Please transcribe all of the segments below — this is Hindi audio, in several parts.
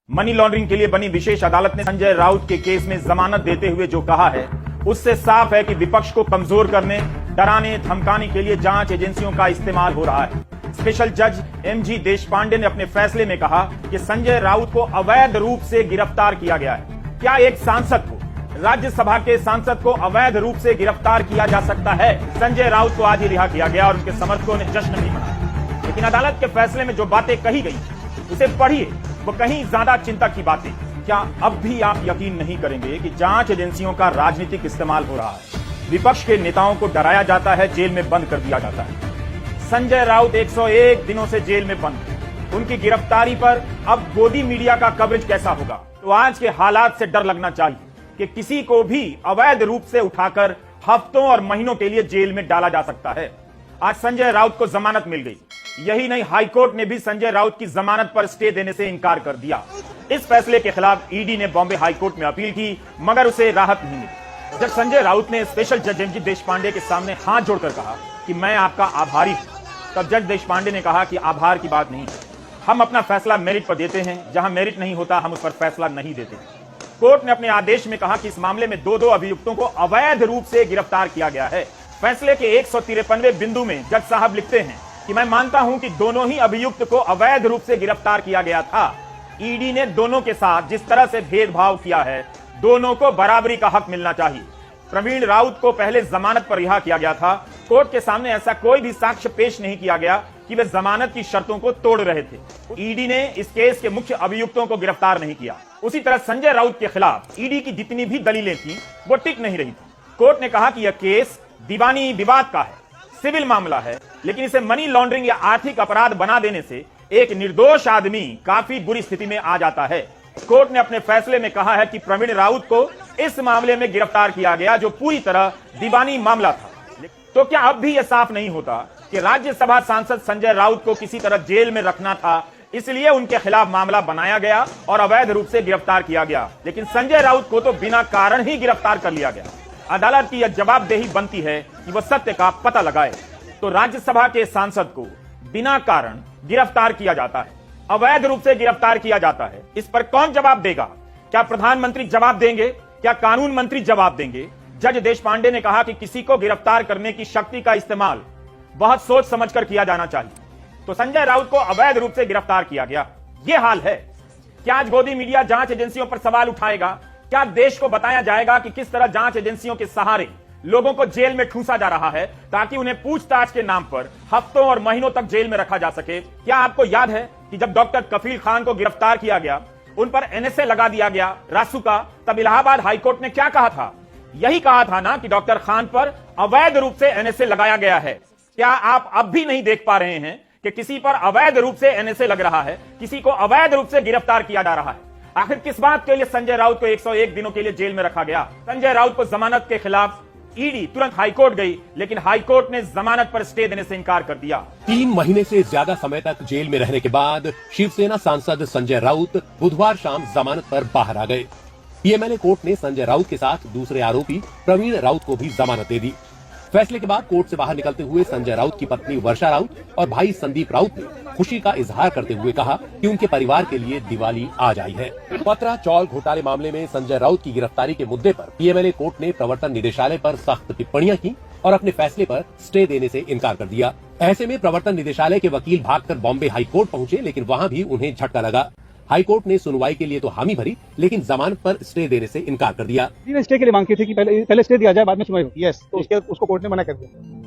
मनी लॉन्ड्रिंग के लिए बनी विशेष अदालत ने संजय राउत के केस में जमानत देते हुए जो कहा है उससे साफ है कि विपक्ष को कमजोर करने, डराने, धमकाने के लिए जांच एजेंसियों का इस्तेमाल हो रहा है। स्पेशल जज एमजी देशपांडे ने अपने फैसले में कहा कि संजय राउत को अवैध रूप से गिरफ्तार किया गया है। क्या एक सांसद को, राज्यसभा के सांसद को अवैध रूप से गिरफ्तार किया जा सकता है? संजय राउत को आज ही रिहा किया गया और उनके समर्थकों ने जश्न भी मनाया। लेकिन अदालत के फैसले में जो बातें कही गई उसे पढ़िए, वो कहीं ज्यादा चिंता की बातें। क्या अब भी आप यकीन नहीं करेंगे कि जांच एजेंसियों का राजनीतिक इस्तेमाल हो रहा है? विपक्ष के नेताओं को डराया जाता है, जेल में बंद कर दिया जाता है। संजय राउत 101 दिनों से जेल में बंद। उनकी गिरफ्तारी पर अब गोदी मीडिया का कवरेज कैसा होगा? तो आज के हालात से डर लगना चाहिए कि किसी को भी अवैध रूप से उठाकर हफ्तों और महीनों के लिए जेल में डाला जा सकता है। आज संजय राउत को जमानत मिल गई। यही नहीं, हाईकोर्ट ने भी संजय राउत की जमानत पर स्टे देने से इनकार कर दिया। इस फैसले के खिलाफ ईडी ने बॉम्बे हाईकोर्ट में अपील की, मगर उसे राहत नहीं मिली। जब संजय राउत ने स्पेशल जज एमजी देशपांडे के सामने हाथ जोड़कर कहा कि मैं आपका आभारी हूं, तब जज देशपांडे ने कहा कि आभार की बात नहीं, हम अपना फैसला मेरिट पर देते हैं, जहां मेरिट नहीं होता हम उस पर फैसला नहीं देते। कोर्ट ने अपने आदेश में कहा कि इस मामले में दो अभियुक्तों को अवैध रूप से गिरफ्तार किया गया है। फैसले के 153वें बिंदु में जज साहब लिखते हैं कि मैं मानता हूं कि दोनों ही अभियुक्त को अवैध रूप से गिरफ्तार किया गया था। ईडी ने दोनों के साथ जिस तरह से भेदभाव किया है, दोनों को बराबरी का हक मिलना चाहिए। प्रवीण राउत को पहले जमानत पर रिहा किया गया था। कोर्ट के सामने ऐसा कोई भी साक्ष्य पेश नहीं किया गया कि वे जमानत की शर्तों को तोड़ रहे थे। ईडी ने इस केस के मुख्य अभियुक्तों को गिरफ्तार नहीं किया। उसी तरह संजय राउत के खिलाफ ईडी की जितनी भी दलीलें थी वो टिक नहीं रही थी। कोर्ट ने कहा कि यह केस दीवानी विवाद का है, सिविल मामला है, लेकिन इसे मनी लॉन्ड्रिंग या आर्थिक अपराध बना देने से एक निर्दोष आदमी काफी बुरी स्थिति में आ जाता है। कोर्ट ने अपने फैसले में कहा है कि प्रवीण राउत को इस मामले में गिरफ्तार किया गया जो पूरी तरह दीवानी मामला था। तो क्या अब भी यह साफ नहीं होता कि राज्यसभा सांसद संजय राउत को किसी तरह जेल में रखना था, इसलिए उनके खिलाफ मामला बनाया गया और अवैध रूप से गिरफ्तार किया गया? लेकिन संजय राउत को तो बिना कारण ही गिरफ्तार कर लिया गया। अदालत की यह जवाबदेही बनती है कि वह सत्य का पता लगाए। तो राज्यसभा के सांसद को बिना कारण गिरफ्तार किया जाता है, अवैध रूप से गिरफ्तार किया जाता है। इस पर कौन जवाब देगा? क्या प्रधानमंत्री जवाब देंगे? क्या कानून मंत्री जवाब देंगे? जज देशपांडे ने कहा कि किसी को गिरफ्तार करने की शक्ति का इस्तेमाल बहुत सोच समझकर किया जाना चाहिए। तो संजय राउत को अवैध रूप से गिरफ्तार किया गया, यह हाल है। क्या आज गोदी मीडिया जांच एजेंसियों पर सवाल उठाएगा? क्या देश को बताया जाएगा कि किस तरह जांच एजेंसियों के सहारे लोगों को जेल में ठूंसा जा रहा है ताकि उन्हें पूछताछ के नाम पर हफ्तों और महीनों तक जेल में रखा जा सके? क्या आपको याद है कि जब डॉक्टर कफील खान को गिरफ्तार किया गया, उन पर एनएसए लगा दिया गया रासू का, तब इलाहाबाद हाईकोर्ट ने क्या कहा था? यही कहा था ना कि डॉक्टर खान पर अवैध रूप से एनएसए लगाया गया है। क्या आप अब भी नहीं देख पा रहे हैं कि किसी पर अवैध रूप से एनएसए लग रहा है, किसी को अवैध रूप से गिरफ्तार किया जा रहा है? आखिर किस बात के लिए संजय राउत को 101 दिनों के लिए जेल में रखा गया? संजय राउत को जमानत के खिलाफ ईडी तुरंत हाईकोर्ट गई, लेकिन हाईकोर्ट ने जमानत पर स्टे देने से इनकार कर दिया। 3 महीने से ज्यादा समय तक जेल में रहने के बाद शिवसेना सांसद संजय राउत बुधवार शाम जमानत पर बाहर आ गए। पीएमएलए कोर्ट ने संजय राउत के साथ दूसरे आरोपी प्रवीण राउत को भी जमानत दे दी। फैसले के बाद कोर्ट से बाहर निकलते हुए संजय राउत की पत्नी वर्षा राउत और भाई संदीप राउत ने खुशी का इजहार करते हुए कहा कि उनके परिवार के लिए दिवाली आज आई है। पत्रा चौल घोटाले मामले में संजय राउत की गिरफ्तारी के मुद्दे पर पीएमएलए कोर्ट ने प्रवर्तन निदेशालय पर सख्त टिप्पणियां की और अपने फैसले पर स्टे देने से इनकार कर दिया। ऐसे में प्रवर्तन निदेशालय के वकील भागकर बॉम्बे हाईकोर्ट पहुंचे, लेकिन वहां भी उन्हें झटका लगा। हाईकोर्ट ने सुनवाई के लिए तो हामी भरी, लेकिन जमानत पर स्टे देने से इनकार कर दिया। स्टे के लिए मांग की थी कि पहले स्टे दिया जाए, बाद में सुनवाई हो। यस, तो उसको कोर्ट ने मना कर दिया।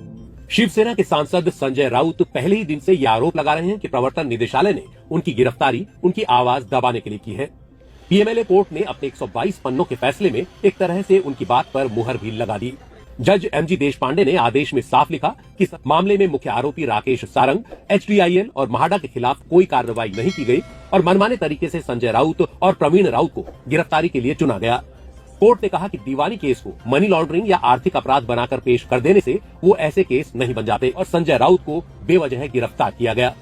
शिवसेना के सांसद संजय राउत पहले ही दिन से ये आरोप लगा रहे हैं कि प्रवर्तन निदेशालय ने उनकी गिरफ्तारी उनकी आवाज दबाने के लिए की है। पीएमएलए कोर्ट ने अपने 122 पन्नों के फैसले में एक तरह से उनकी बात पर मुहर भी लगा दी। जज एमजी देशपांडे ने आदेश में साफ लिखा कि मामले में मुख्य आरोपी राकेश सारंग, एचडीआईएल और म्हाडा के खिलाफ कोई कार्रवाई नहीं की गई और मनमाने तरीके से संजय राउत और प्रवीण राउत को गिरफ्तारी के लिए चुना गया। कोर्ट ने कहा कि दीवानी केस को मनी लॉन्ड्रिंग या आर्थिक अपराध बनाकर पेश कर देने से वो ऐसे केस नहीं बन जाते और संजय राउत को बेवजह गिरफ्तार किया गया।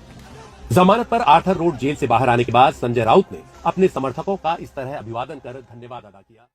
जमानत पर आर्थर रोड जेल से बाहर आने के बाद संजय राउत ने अपने समर्थकों का इस तरह अभिवादन कर धन्यवाद अदा किया।